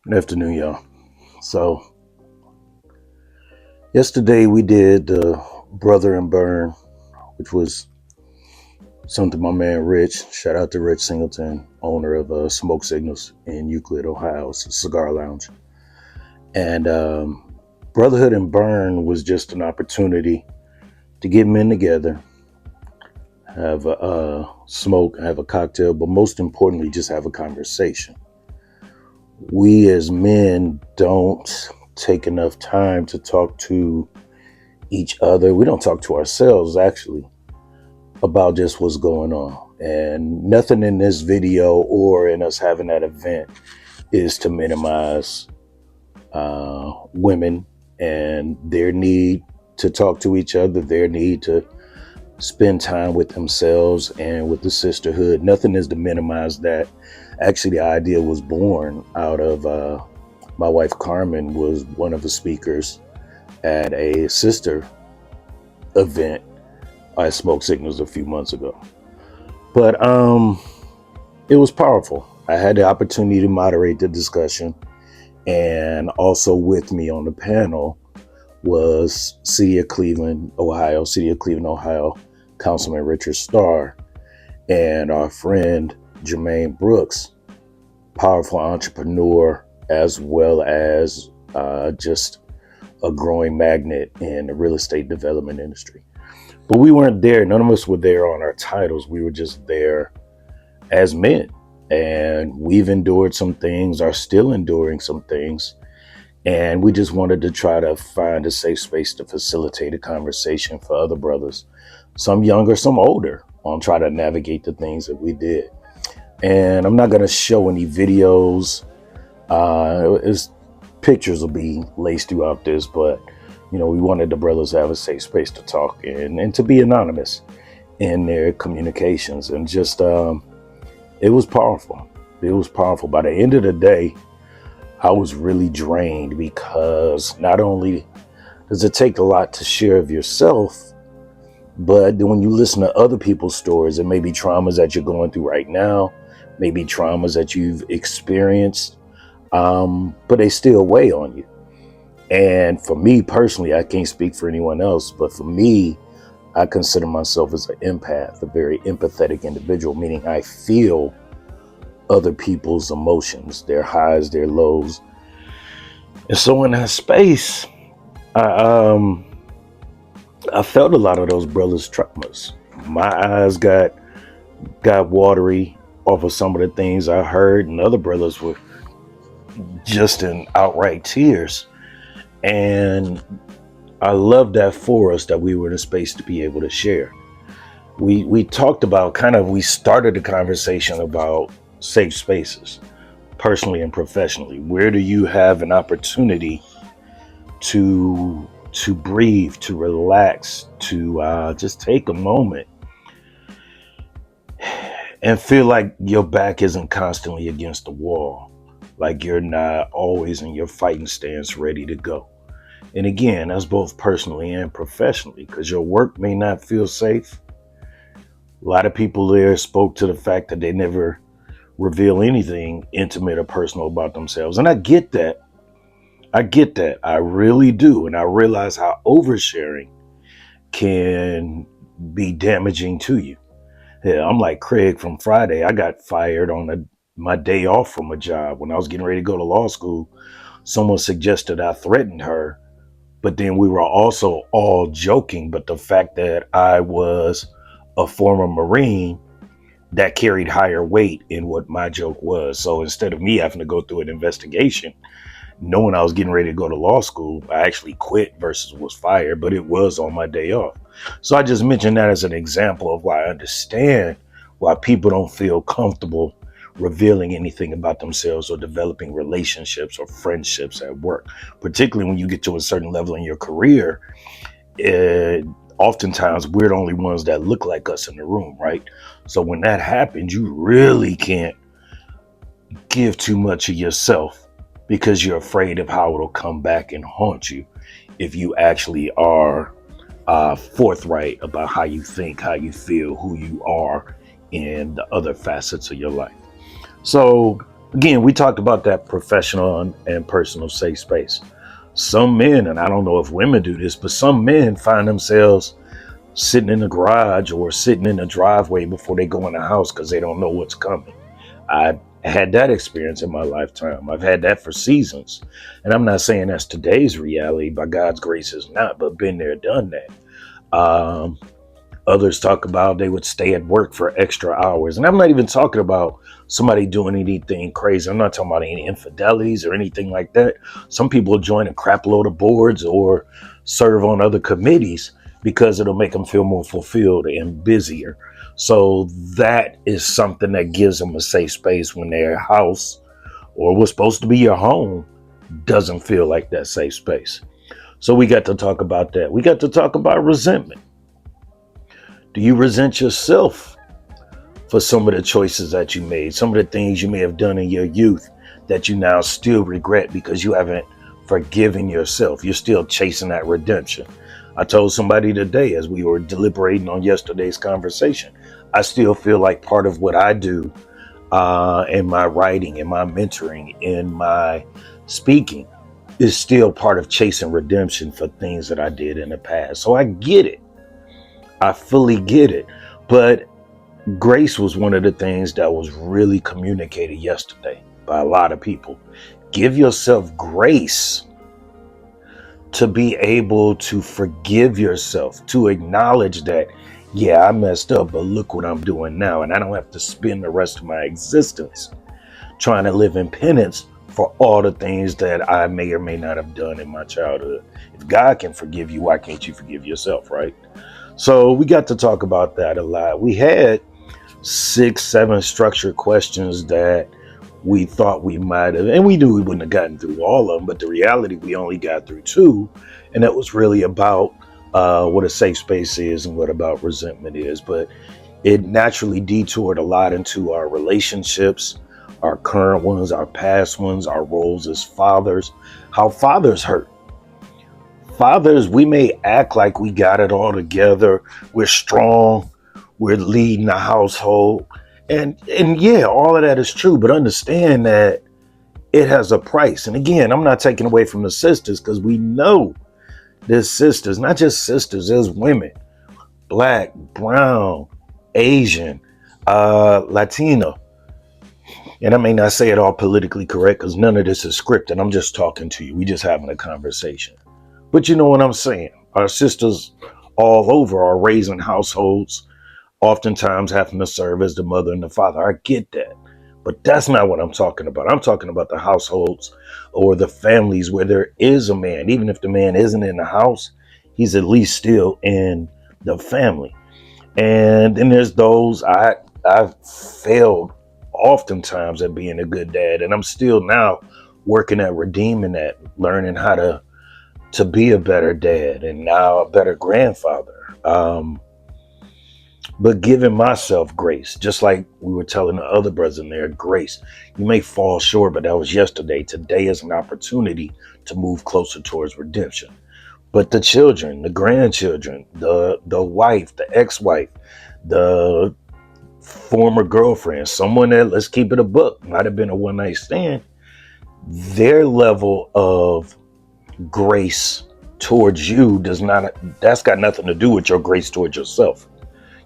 Good afternoon, y'all. So, yesterday we did the Brotherhood Burn, which was something my man Rich, shout out to Rich Singleton, owner of Smoke Signals in Euclid, Ohio. It's a cigar lounge. And Brotherhood and Burn was just an opportunity to get men together, have a smoke, have a cocktail, but most importantly, just have a conversation. We as men don't take enough time to talk to each other. We don't talk to ourselves actually about just what's going on. And nothing in this video or in us having that event is to minimize women and their need to talk to each other, their need to spend time with themselves and with the sisterhood. Nothing is to minimize that. Actually, the idea was born out of my wife Carmen was one of the speakers at a sister event I Smoke Signals a few months ago. But it was powerful. I had the opportunity to moderate the discussion, and also with me on the panel was City of Cleveland, Ohio Councilman Richard Starr and our friend Jermaine Brooks, powerful entrepreneur as well as just a growing magnet in the real estate development industry. But we weren't there. None of us were there on our titles. We were just there as men. And we've endured some things, are still enduring some things. And we just wanted to try to find a safe space to facilitate a conversation for other brothers, some younger, some older, on try to navigate the things that we did. And I'm not going to show any videos. Pictures will be laced throughout this, but we wanted the brothers to have a safe space to talk and to be anonymous in their communications. And just, it was powerful. It was powerful. By the end of the day, I was really drained because not only does it take a lot to share of yourself, but when you listen to other people's stories, it may be traumas that you're going through right now, maybe traumas that you've experienced, but they still weigh on you. And for me personally, I can't speak for anyone else, but for me, I consider myself as an empath, a very empathetic individual, meaning I feel other people's emotions, their highs, their lows. And so in that space, I, I felt a lot of those brothers' traumas. My eyes got watery off of some of the things I heard, and other brothers were just in outright tears. And I love that for us that we were in a space to be able to share. We talked about we started the conversation about safe spaces, personally and professionally. Where do you have an opportunity to breathe, to relax, to just take a moment and feel like your back isn't constantly against the wall, like you're not always in your fighting stance ready to go. And again, that's both personally and professionally, because your work may not feel safe. A lot of people there spoke to the fact that they never reveal anything intimate or personal about themselves. And I get that. I really do. And I realize how oversharing can be damaging to you. Yeah, I'm like Craig from Friday. I got fired on my day off from a job when I was getting ready to go to law school. Someone suggested I threatened her, but then we were also all joking. But the fact that I was a former Marine, that carried higher weight in what my joke was. So instead of me having to go through an investigation, knowing I was getting ready to go to law school, I actually quit versus was fired, but it was on my day off. So I just mentioned that as an example of why I understand why people don't feel comfortable revealing anything about themselves or developing relationships or friendships at work, particularly when you get to a certain level in your career. Oftentimes we're the only ones that look like us in the room, right? So when that happens, you really can't give too much of yourself because you're afraid of how it'll come back and haunt you if you actually are forthright about how you think, how you feel, who you are in the other facets of your life. So Again, we talked about that professional and personal safe space. Some men, and I don't know if women do this, but some men find themselves sitting in the garage or sitting in the driveway before they go in the house because they don't know what's coming. I had that experience in my lifetime. I've had that for seasons. And I'm not saying that's today's reality. By God's grace, is not, but been there, done that. Others talk about they would stay at work for extra hours. And I'm not even talking about somebody doing anything crazy. I'm not talking about any infidelities or anything like that. Some people join a crap load of boards or serve on other committees because it'll make them feel more fulfilled and busier. So that is something that gives them a safe space when their house or what's supposed to be your home doesn't feel like that safe space. So we got to talk about that. We got to talk about resentment. Do you resent yourself for some of the choices that you made, some of the things you may have done in your youth that you now still regret because you haven't forgiven yourself? You're still chasing that redemption. I told somebody today as we were deliberating on yesterday's conversation, I still feel like part of what I do in my writing, in my mentoring, in my speaking is still part of chasing redemption for things that I did in the past. So I get it. I fully get it. But grace was one of the things that was really communicated yesterday by a lot of people. Give yourself grace to be able to forgive yourself, to acknowledge that, yeah, I messed up, but look what I'm doing now. And I don't have to spend the rest of my existence trying to live in penance for all the things that I may or may not have done in my childhood. If God can forgive you, why can't you forgive yourself, right? So we got to talk about that a lot. We had 6, 7 structured questions that we thought we might have, and we knew we wouldn't have gotten through all of them, but the reality, we only got through 2, and that was really about what a safe space is and what about resentment is. But it naturally detoured a lot into our relationships, our current ones, our past ones, our roles as fathers, how fathers hurt. Fathers, we may act like we got it all together, we're strong, we're leading the household. And yeah, all of that is true, but understand that it has a price. And again, I'm not taking away from the sisters because we know there's sisters, not just sisters, there's women, black, brown, Asian, Latino. And I may not say it all politically correct because none of this is scripted. I'm just talking to you. We just having a conversation. But you know what I'm saying? Our sisters all over are raising households, oftentimes having to serve as the mother and the father. I get that. But that's not what I'm talking about. I'm talking about the households or the families where there is a man. Even if the man isn't in the house, he's at least still in the family. And then there's those I've failed oftentimes at being a good dad. And I'm still now working at redeeming that, learning how to be a better dad and now a better grandfather. But giving myself grace, just like we were telling the other brothers in there, grace. You may fall short, but that was yesterday. Today is an opportunity to move closer towards redemption. But the children, the grandchildren, the wife, the ex-wife, the former girlfriend, someone that, let's keep it a book, might have been a one-night stand, their level of grace towards you that's got nothing to do with your grace towards yourself.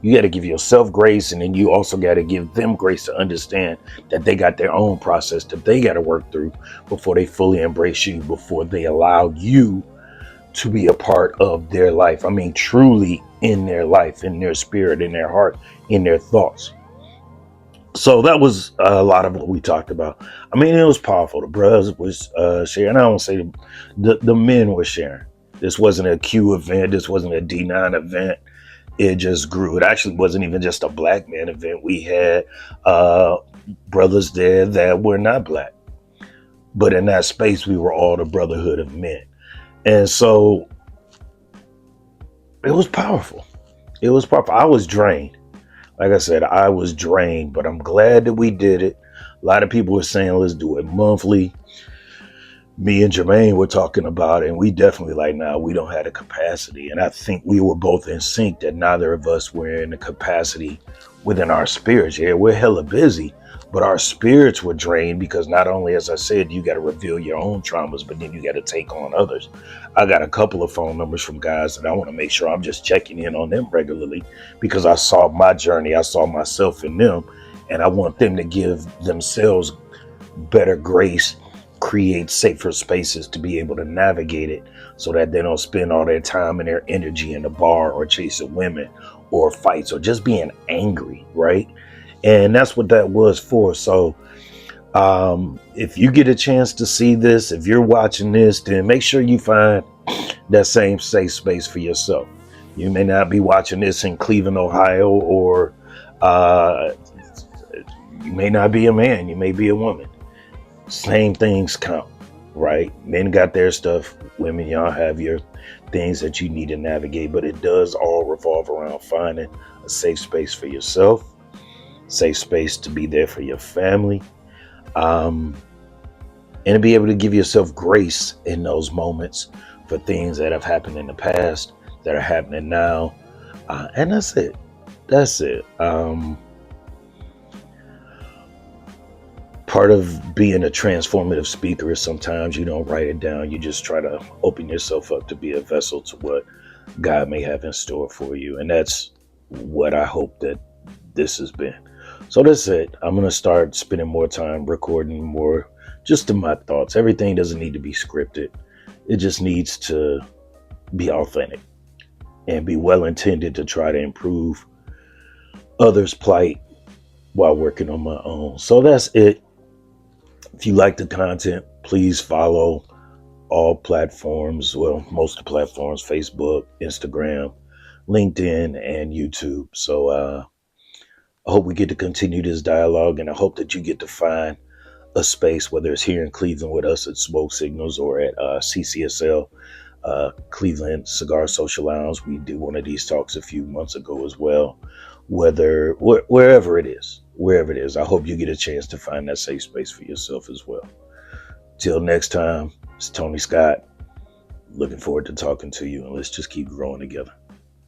You got to give yourself grace, and then you also got to give them grace to understand that they got their own process that they got to work through before they fully embrace you, before they allow you to be a part of their life. I mean, truly in their life, in their spirit, in their heart, in their thoughts. So that was a lot of what we talked about. I mean, it was powerful. The brothers was sharing. I don't say the men were sharing. This wasn't a Q event. This wasn't a D9 event. It just grew. It actually wasn't even just a black man event. We had brothers there that were not black. But in that space, we were all the brotherhood of men. And so it was powerful. It was powerful. I was drained. Like I said, I was drained, but I'm glad that we did it. A lot of people were saying, let's do it monthly. Me and Jermaine were talking about it, and we definitely like, now we don't have the capacity. And I think we were both in sync that neither of us were in the capacity within our spirits. Yeah, we're hella busy, but our spirits were drained because not only, as I said, you got to reveal your own traumas, but then you got to take on others. I got a couple of phone numbers from guys that I want to make sure I'm just checking in on them regularly because I saw my journey, I saw myself in them, and I want them to give themselves better grace, create safer spaces to be able to navigate it so that they don't spend all their time and their energy in the bar or chasing women or fights or just being angry, right? And that's what that was for. So if you get a chance to see this, if you're watching this, then make sure you find that same safe space for yourself. You may not be watching this in Cleveland, Ohio, or uh, you may not be a man, you may be a woman. Same things count, right? Men got their stuff, women, y'all have your things that you need to navigate, but it does all revolve around finding a safe space for yourself, safe space to be there for your family, and to be able to give yourself grace in those moments for things that have happened in the past, that are happening now. And that's it. That's it. Part of being a transformative speaker is sometimes you don't write it down. You just try to open yourself up to be a vessel to what God may have in store for you. And that's what I hope that this has been. So that's it. I'm going to start spending more time recording more just in my thoughts. Everything doesn't need to be scripted. It just needs to be authentic and be well intended to try to improve others' plight while working on my own. So that's it. If you like the content, please follow all platforms. Well, most of the platforms: Facebook, Instagram, LinkedIn, and YouTube. So I hope we get to continue this dialogue, and I hope that you get to find a space, whether it's here in Cleveland with us at Smoke Signals or at CCSL, Cleveland Cigar Social Lounge. We did one of these talks a few months ago as well. Wherever it is, I hope you get a chance to find that safe space for yourself as well. Till next time, it's Tony Scott. Looking forward to talking to you, and let's just keep growing together.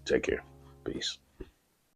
Take care. Peace.